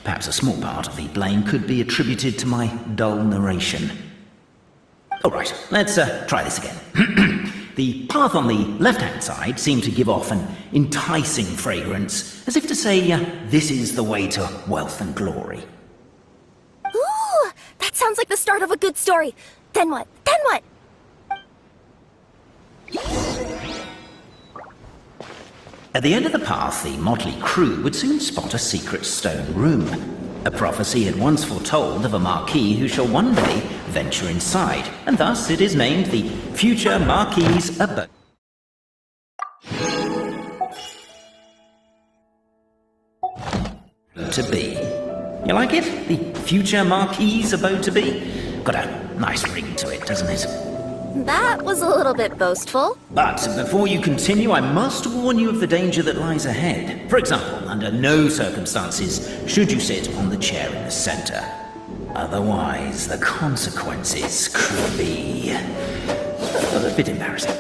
Perhaps a small part of the blame could be attributed to my dull narration. All right, let's try this again. The path on the left-hand side seemed to give off an enticing fragrance, as if to say, this is the way to wealth and glory. Ooh, that sounds like the start of a good story. Then what? Then what? At the end of the path, the motley crew would soon spot a secret stone room. A prophecy had once foretold of a marquis who shall one day venture inside, and thus it is named the future Marquis's abode. To be. You like it? The future Marquis's abode to be? Got a nice ring to it, doesn't it? That was a little bit boastful. But before you continue, I must warn you of the danger that lies ahead. For example, under no circumstances should you sit on the chair in the center. Otherwise, the consequences could be a bit embarrassing.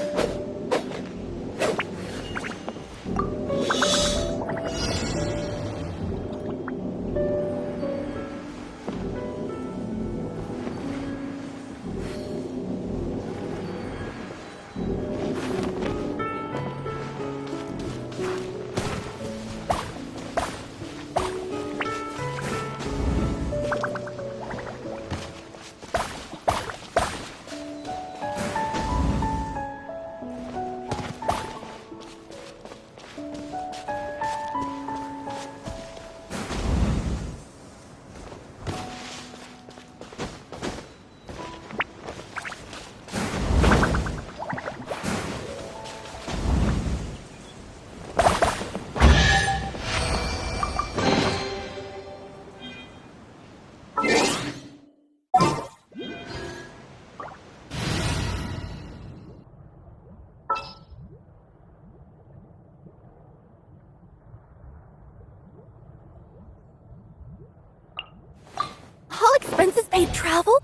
Expenses paid travel?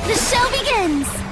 The show begins!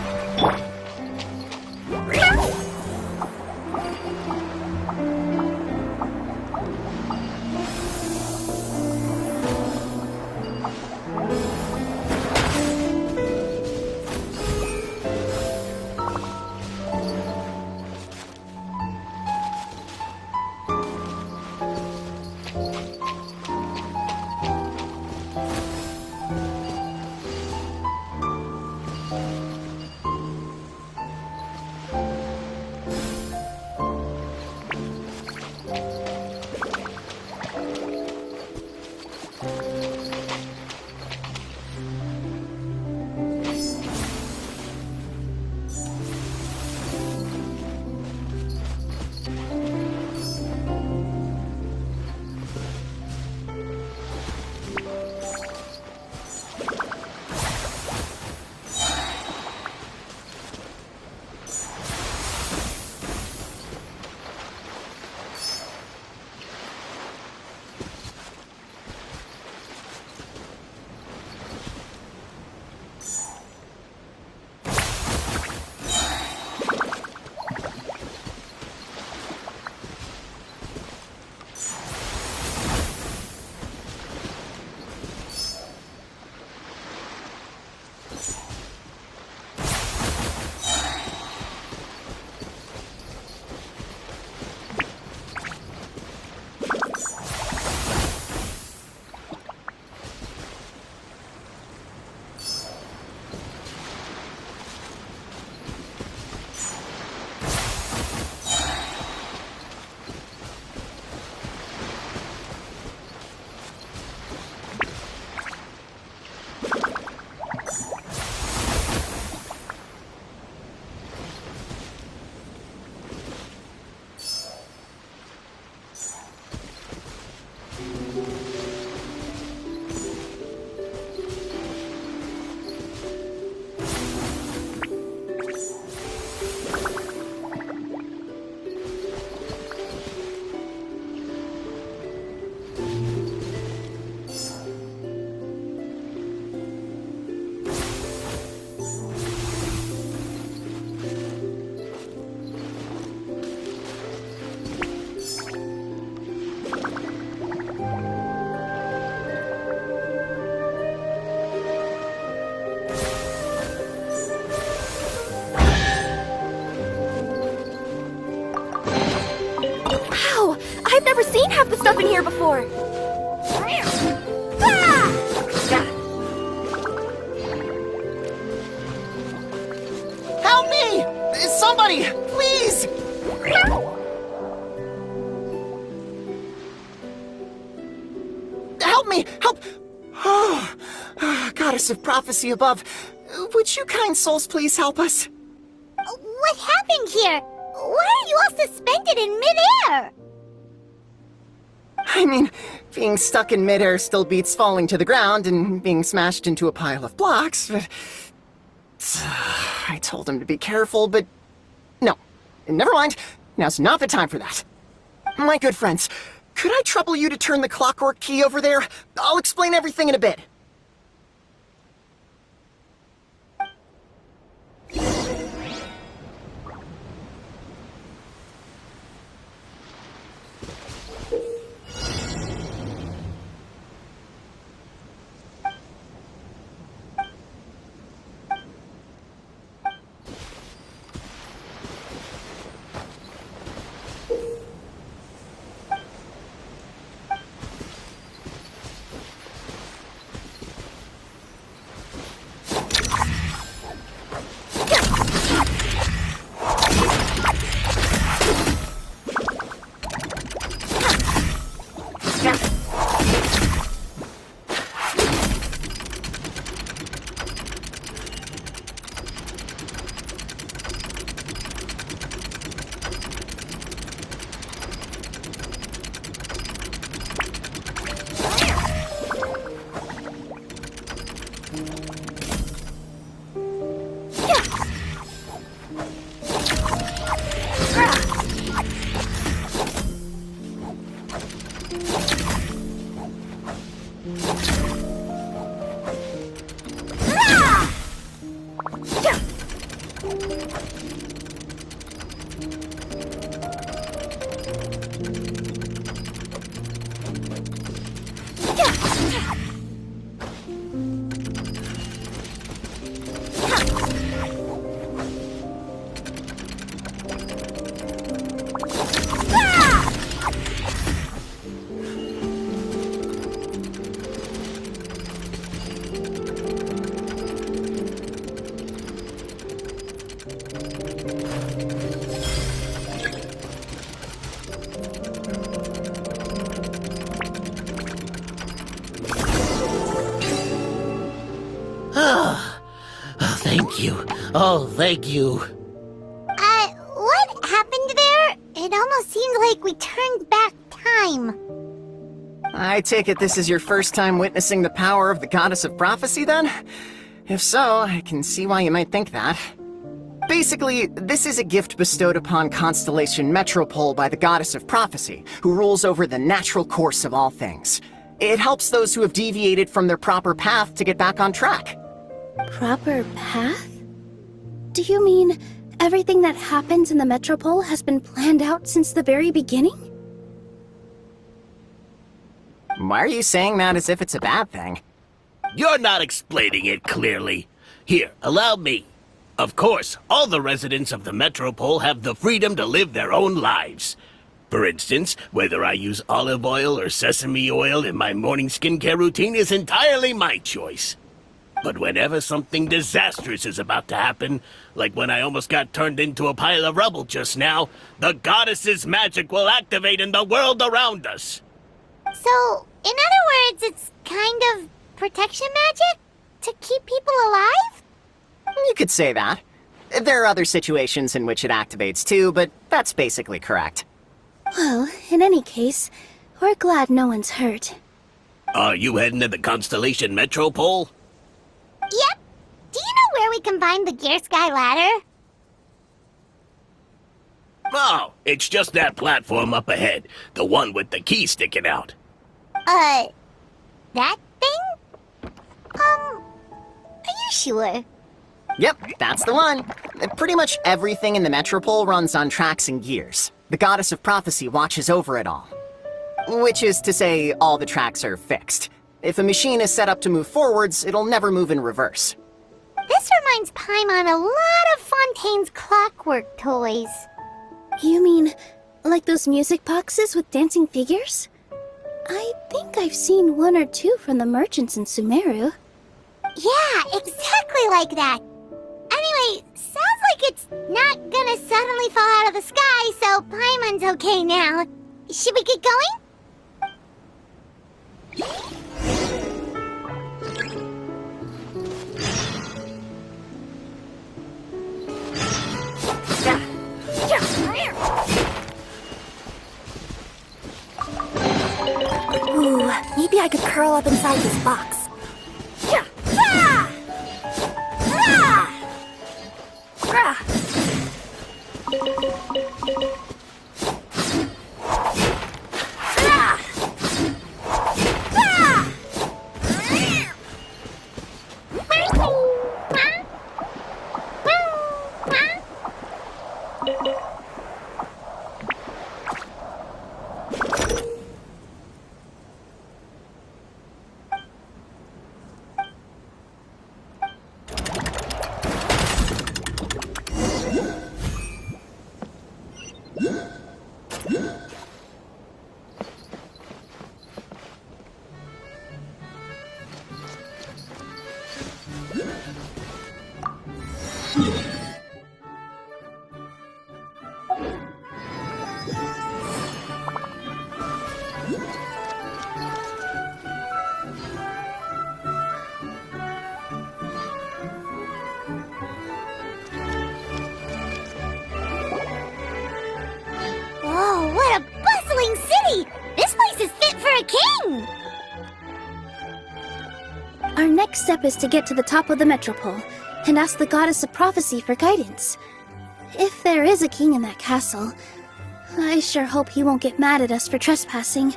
I've never seen half the stuff in here before. Ah! Help me! Somebody, please! Help me! Help! Oh, goddess of prophecy above, would you kind souls please help us? What happened here? Why are you all suspended in midair? I mean, being stuck in midair still beats falling to the ground and being smashed into a pile of blocks, but... I told him to be careful, but... No. Never mind. Now's not the time for that. My good friends, could I trouble you to turn the clockwork key over there? I'll explain everything in a bit. Thank you. Oh, thank you. What happened there? It almost seemed like we turned back time. I take it this is your first time witnessing the power of the Goddess of Prophecy, then? If so, I can see why you might think that. Basically, this is a gift bestowed upon Constellation Metropole by the Goddess of Prophecy, who rules over the natural course of all things. It helps those who have deviated from their proper path to get back on track. Proper path? Do you mean everything that happens in the Metropole has been planned out since the very beginning? Why are you saying that as if it's a bad thing? You're not explaining it clearly. Here, allow me. Of course, all the residents of the Metropole have the freedom to live their own lives. For instance, whether I use olive oil or sesame oil in my morning skincare routine is entirely my choice. But whenever something disastrous is about to happen, like when I almost got turned into a pile of rubble just now, the goddess's magic will activate in the world around us. So, in other words, it's kind of protection magic? To keep people alive? You could say that. There are other situations in which it activates too, but that's basically correct. Well, in any case, we're glad no one's hurt. Are you heading to the Constellation Metropole? Yep. Do you know where we can find the Gear Sky ladder? Oh, it's just that platform up ahead. The one with the key sticking out. That thing? Are you sure? Yep, that's the one. Pretty much everything in the Metropole runs on tracks and gears. The Goddess of Prophecy watches over it all. Which is to say, all the tracks are fixed. If a machine is set up to move forwards, it'll never move in reverse. This reminds Paimon a lot of Fontaine's clockwork toys. You mean, like those music boxes with dancing figures? I think I've seen one or two from the merchants in Sumeru. Yeah, exactly like that. Anyway, sounds like it's not gonna suddenly fall out of the sky, so Paimon's okay now. Should we get going? Ooh, maybe I could curl up inside this box. Whoa, what a bustling city! This place is fit for a king! Our next step is to get to the top of the Metropole and ask the Goddess of Prophecy for guidance. If there is a king in that castle, I sure hope he won't get mad at us for trespassing.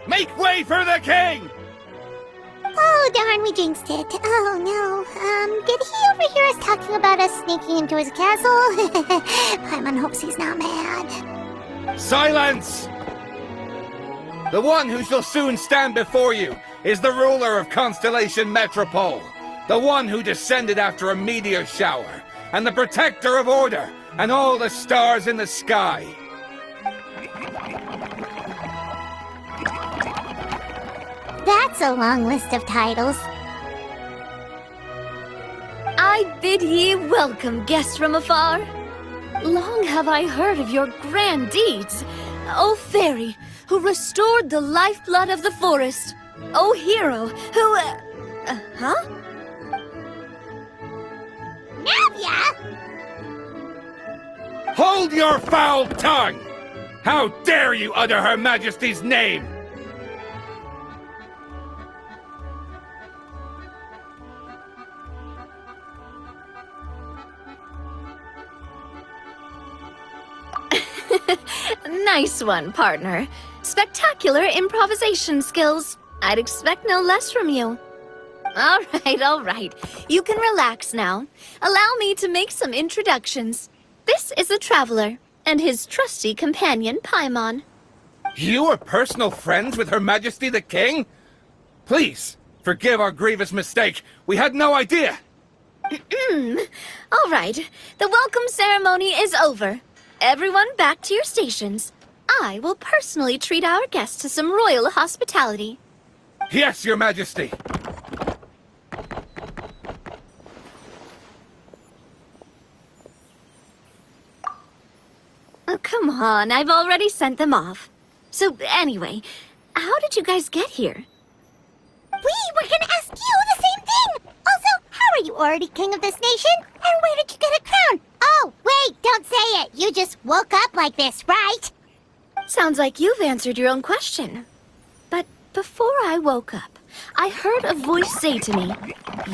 Make way for the king! Oh, darn, we jinxed it. Oh, no. Did he overhear us talking about us sneaking into his castle? Paimon hopes he's not mad. Silence! The one who shall soon stand before you is the ruler of Constellation Metropole, the one who descended after a meteor shower, and the protector of order and all the stars in the sky. That's a long list of titles. I bid ye welcome, guests from afar. Long have I heard of your grand deeds, O fairy, who restored the lifeblood of the forest. O hero, who... huh? Navia! Hold your foul tongue! How dare you utter Her Majesty's name! Nice one, partner. Spectacular improvisation skills. I'd expect no less from you. All right. You can relax now. Allow me to make some introductions. This is a traveler, and his trusty companion, Paimon. You are personal friends with Her Majesty the King? Please, forgive our grievous mistake. We had no idea. All right. The welcome ceremony is over. Everyone back to your stations. I will personally treat our guests to some royal hospitality. Yes, Your Majesty. Oh, come on. I've already sent them off. So, anyway, how did you guys get here? We were gonna ask you the same thing! Also, how are you already king of this nation? And where did you get a crown? Oh, wait, don't say it! You just woke up like this, right? Sounds like you've answered your own question. But before I woke up, I heard a voice say to me,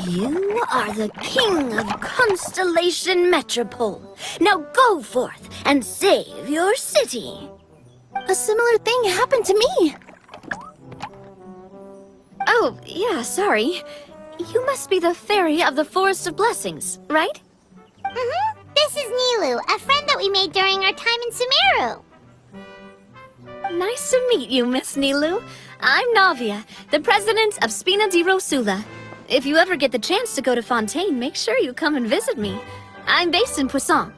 "You are the king of Constellation Metropole. Now go forth and save your city." A similar thing happened to me. Oh, yeah, sorry. You must be the fairy of the Forest of Blessings, right? Mm-hmm. This is Nilu, a friend that we made during our time in Sumeru. Nice to meet you, Miss Nilu. I'm Navia, the president of Spina di Rosula. If you ever get the chance to go to Fontaine, make sure you come and visit me. I'm based in Poisson.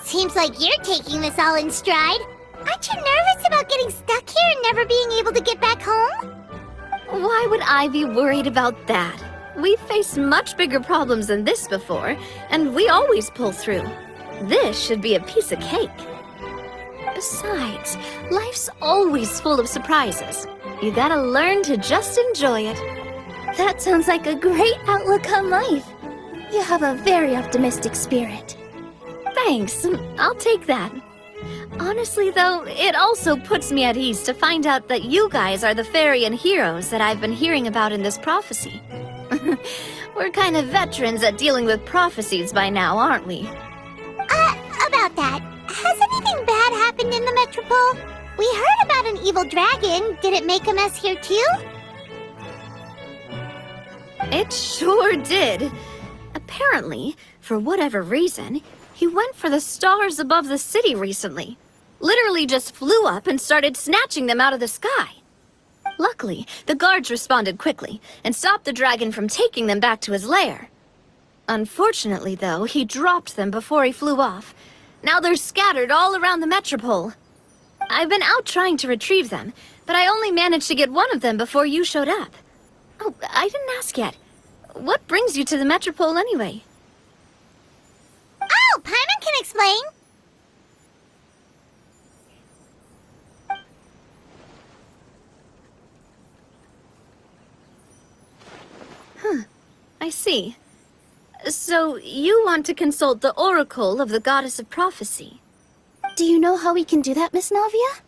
Seems like you're taking this all in stride. Aren't you nervous about getting stuck here and never being able to get back home? Why would I be worried about that? We've faced much bigger problems than this before, and we always pull through. This should be a piece of cake. Besides, life's always full of surprises. You gotta learn to just enjoy it. That sounds like a great outlook on life. You have a very optimistic spirit. Thanks, I'll take that. Honestly, though, it also puts me at ease to find out that you guys are the fairy and heroes that I've been hearing about in this prophecy. We're kind of veterans at dealing with prophecies by now, aren't we? About that, has anything bad happened in the Metropole? We heard about an evil dragon. Did it make a mess here too? It sure did. Apparently, for whatever reason, he went for the stars above the city recently. Literally just flew up and started snatching them out of the sky. Luckily, the guards responded quickly and stopped the dragon from taking them back to his lair. Unfortunately, though, he dropped them before he flew off. Now they're scattered all around the Metropole. I've been out trying to retrieve them, but I only managed to get one of them before you showed up. Oh, I didn't ask yet. What brings you to the Metropole anyway? Oh, Paimon can explain. I see. So, you want to consult the Oracle of the Goddess of Prophecy? Do you know how we can do that, Miss Navia?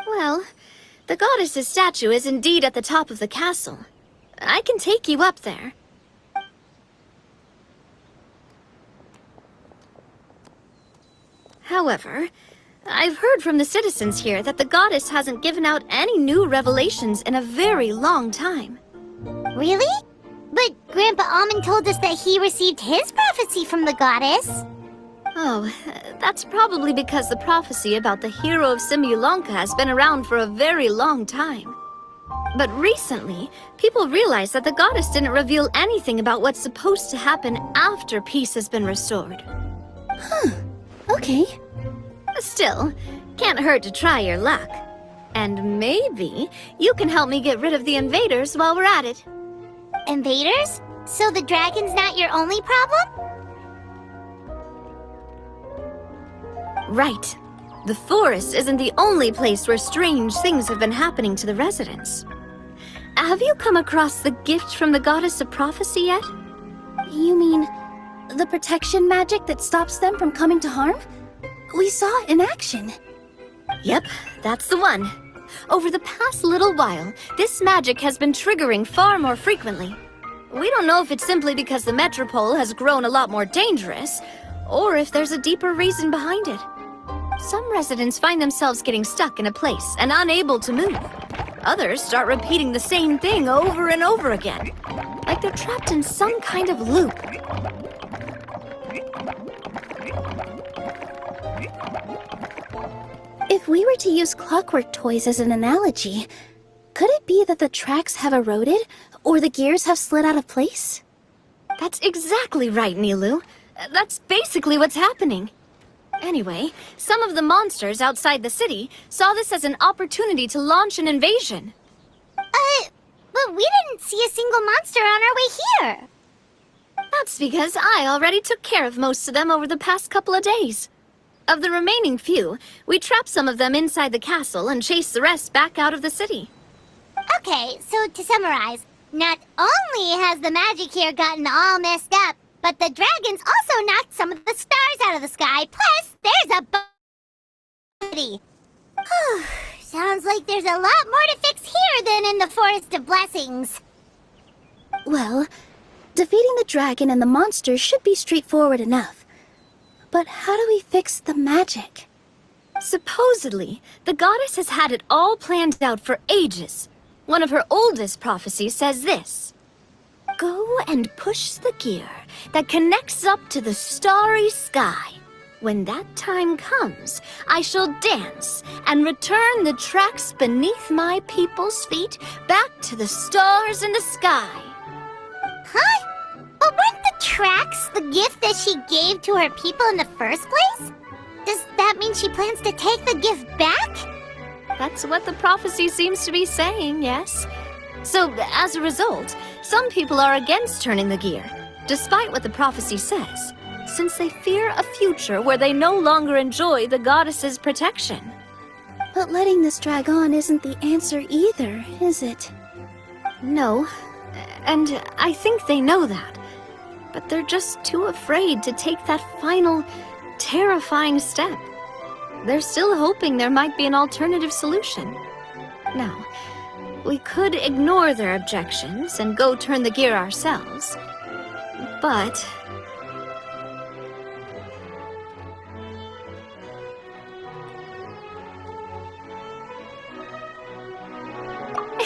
Well, the goddess's statue is indeed at the top of the castle. I can take you up there. However, I've heard from the citizens here that the goddess hasn't given out any new revelations in a very long time. Really? But Grandpa Almond told us that he received his prophecy from the goddess. Oh, that's probably because the prophecy about the hero of Simulanka has been around for a very long time. But recently, people realized that the goddess didn't reveal anything about what's supposed to happen after peace has been restored. Okay. Still, can't hurt to try your luck. And maybe you can help me get rid of the invaders while we're at it. Invaders? So the dragon's not your only problem? Right. The forest isn't the only place where strange things have been happening to the residents. Have you come across the gift from the goddess of prophecy yet? You mean the protection magic that stops them from coming to harm? We saw it in action. Yep, that's the one. Over the past little while, this magic has been triggering far more frequently. We don't know if it's simply because the metropole has grown a lot more dangerous, or if there's a deeper reason behind it. Some residents find themselves getting stuck in a place and unable to move. Others start repeating the same thing over and over again, like they're trapped in some kind of loop. If we were to use clockwork toys as an analogy, could it be that the tracks have eroded or the gears have slid out of place? That's exactly right, Nilu. That's basically what's happening. Anyway, some of the monsters outside the city saw this as an opportunity to launch an invasion. But we didn't see a single monster on our way here. That's because I already took care of most of them over the past couple of days. Of the remaining few, we trapped some of them inside the castle and chased the rest back out of the city. Okay, so to summarize, not only has the magic here gotten all messed up, but the dragons also knocked some of the stars out of the sky, plus there's a buddy. Sounds like there's a lot more to fix here than in the Forest of Blessings. Well, defeating the dragon and the monsters should be straightforward enough. But how do we fix the magic? Supposedly, the goddess has had it all planned out for ages. One of her oldest prophecies says this: "Go and push the gear that connects up to the starry sky. When that time comes, I shall dance and return the tracks beneath my people's feet back to the stars in the sky." Huh? But weren't the tracks the gift that she gave to her people in the first place? Does that mean she plans to take the gift back? That's what the prophecy seems to be saying, yes. So, as a result, some people are against turning the gear, despite what the prophecy says, since they fear a future where they no longer enjoy the goddess's protection. But letting this drag on isn't the answer either, is it? No, and I think they know that. But they're just too afraid to take that final, terrifying step. They're still hoping there might be an alternative solution. Now, we could ignore their objections and go turn the gear ourselves. But...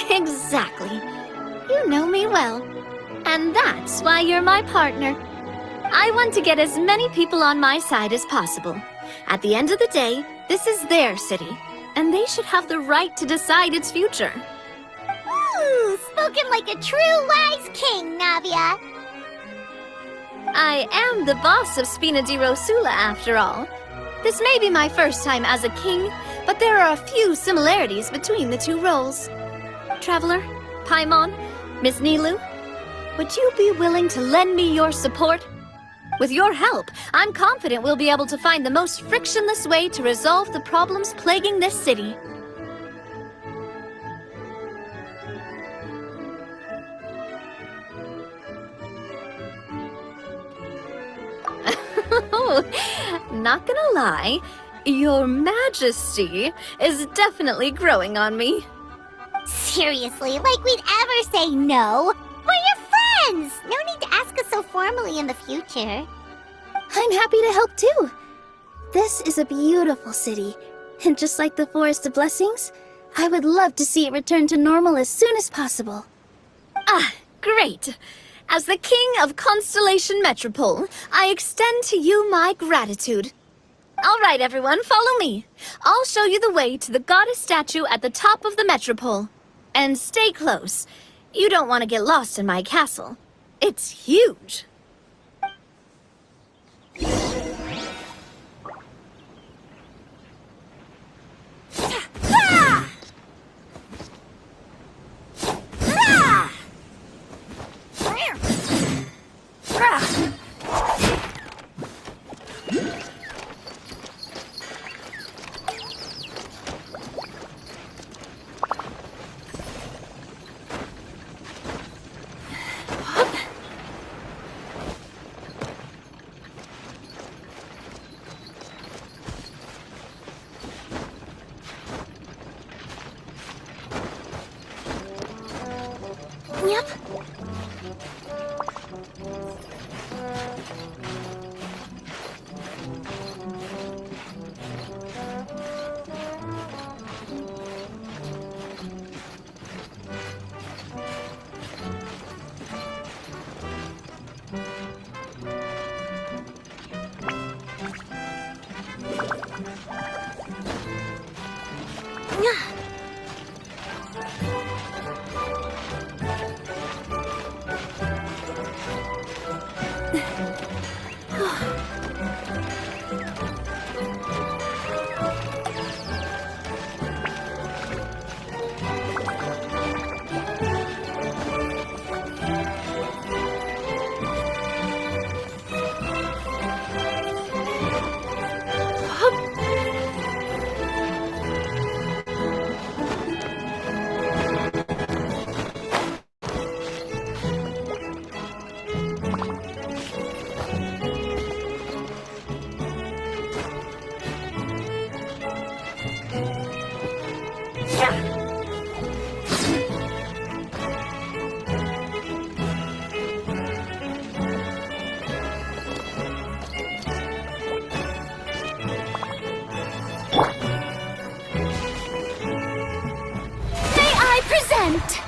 Exactly. You know me well. And that's why you're my partner. I want to get as many people on my side as possible. At the end of the day, this is their city, and they should have the right to decide its future. Ooh, spoken like a true wise king, Navia. I am the boss of Spina di Rosula, after all. This may be my first time as a king, but there are a few similarities between the two roles. Traveler, Paimon, Miss Nilu, would you be willing to lend me your support? With your help, I'm confident we'll be able to find the most frictionless way to resolve the problems plaguing this city. Not gonna lie, Your Majesty is definitely growing on me. Seriously, like we'd ever say no. We're your friends! No need to ask us so formally in the future. I'm happy to help too. This is a beautiful city, and just like the Forest of Blessings, I would love to see it return to normal as soon as possible. Ah, great. As the King of Constellation Metropole, I extend to you my gratitude. All right, everyone, follow me. I'll show you the way to the goddess statue at the top of the Metropole. And stay close. You don't want to get lost in my castle. It's huge. Yep. Present!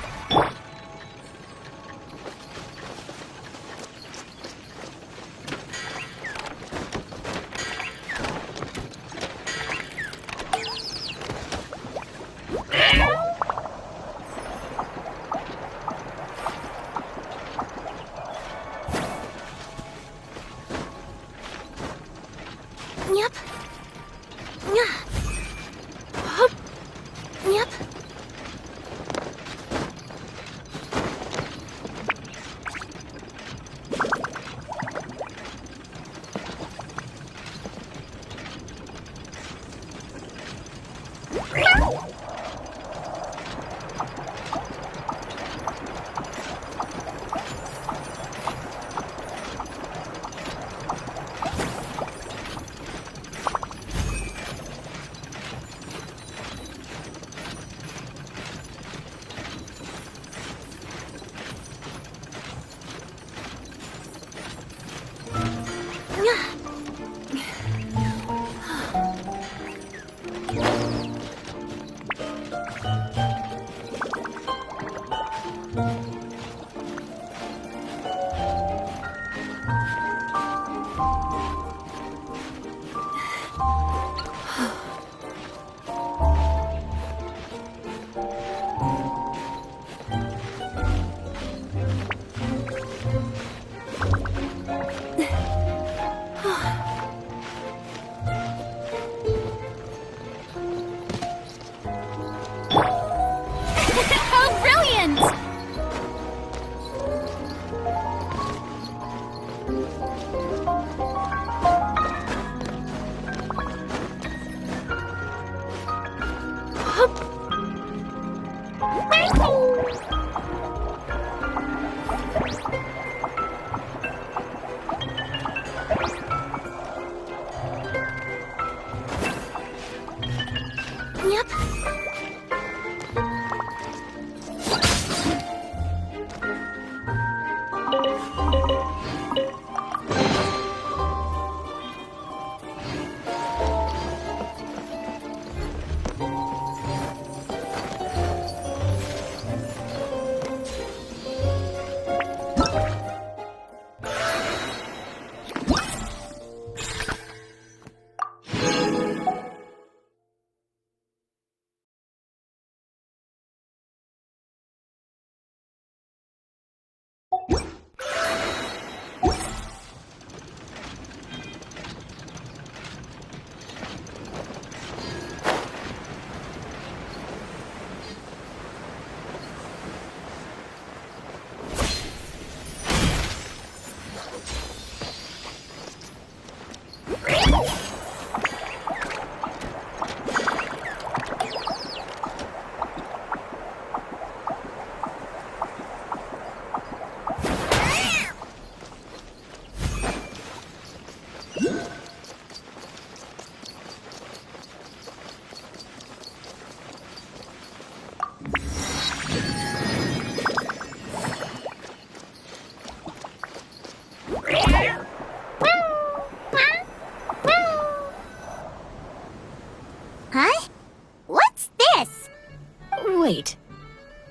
Yep. Yeah. Hup. Yep. How brilliant! Yep.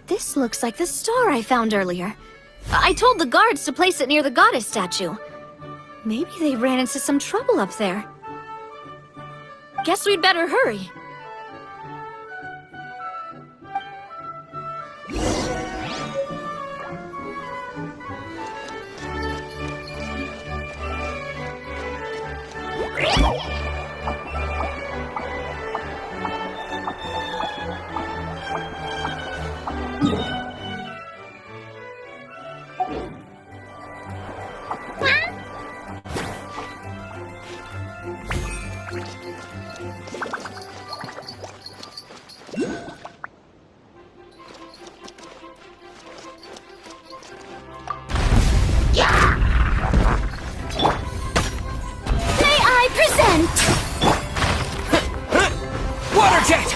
This looks like the star I found earlier. I told the guards to place it near the goddess statue. Maybe they ran into some trouble up there. Guess we'd better hurry. May I present? Water jet!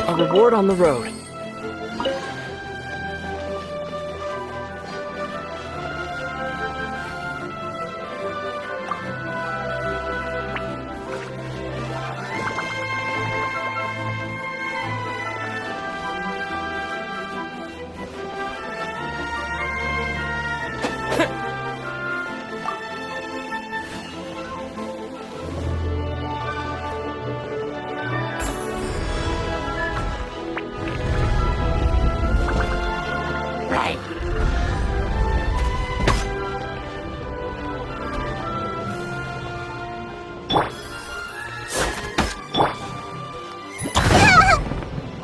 A reward on the road.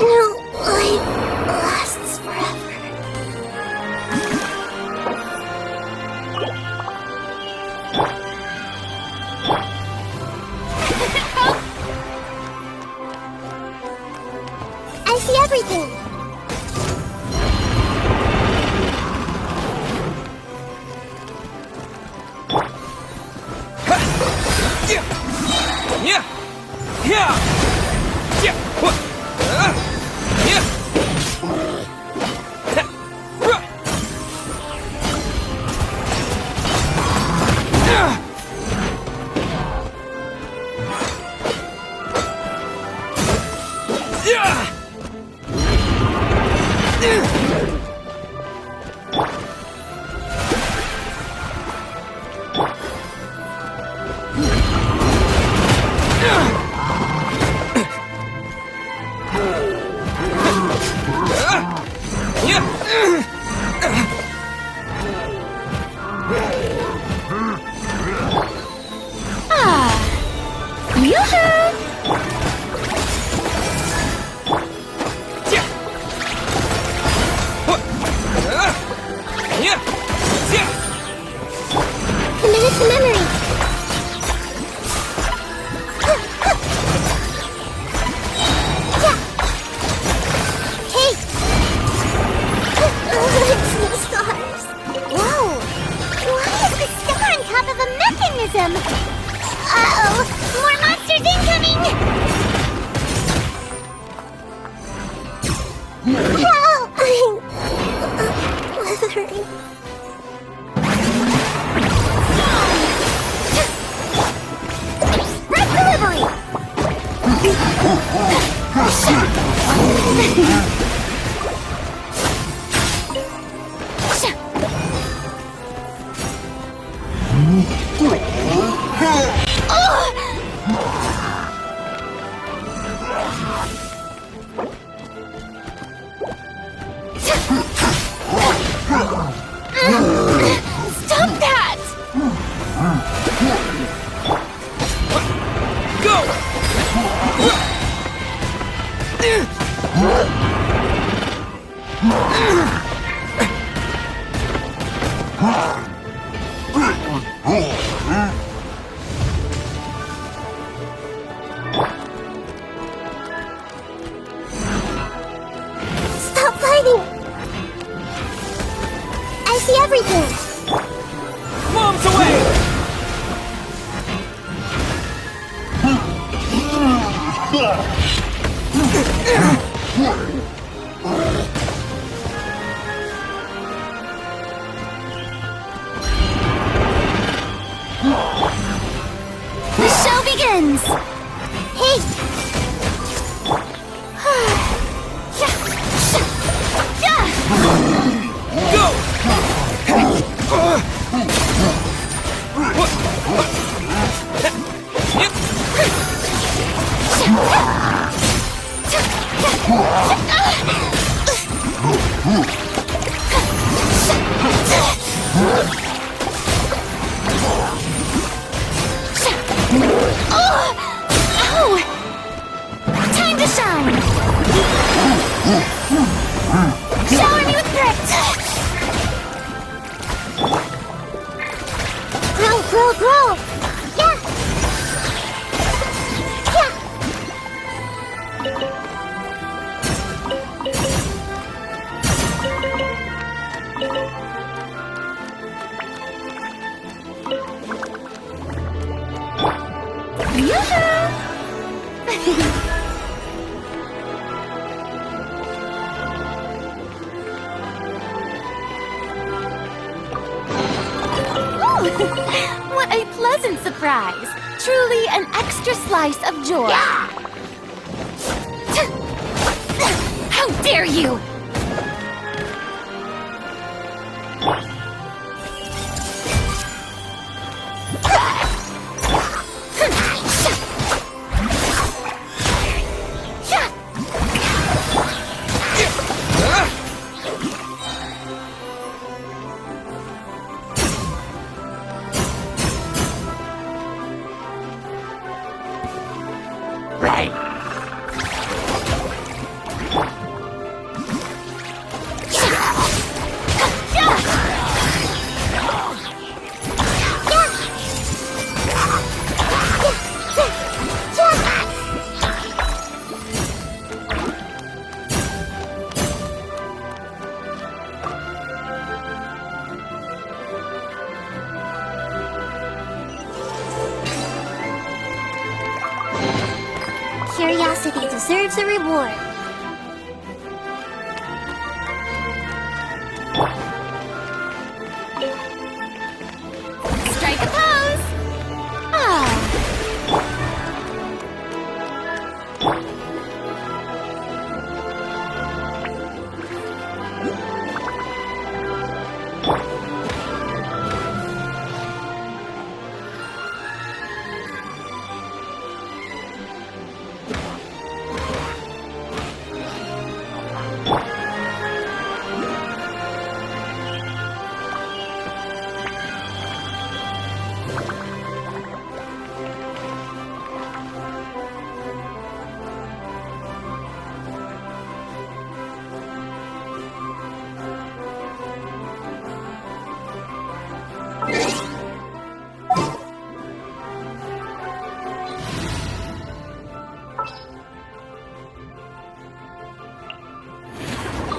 No life lasts forever. I see everything. Commit to memory. Hey! It's the stars. Whoa! Why is the star on top of a mechanism? Uh-oh! More monsters incoming! Help! I'm withering. Red delivery! Stop that! Stop fighting! everything! Bombs away! The show begins! Hey! Go! Ow! Time to shine! Shower me with grit! Grow, grow, grow! Yeah! What a pleasant surprise! Truly an extra slice of joy. How dare you! Curiosity deserves a reward. Strike a pose! Ah.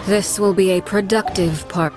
This will be a productive part.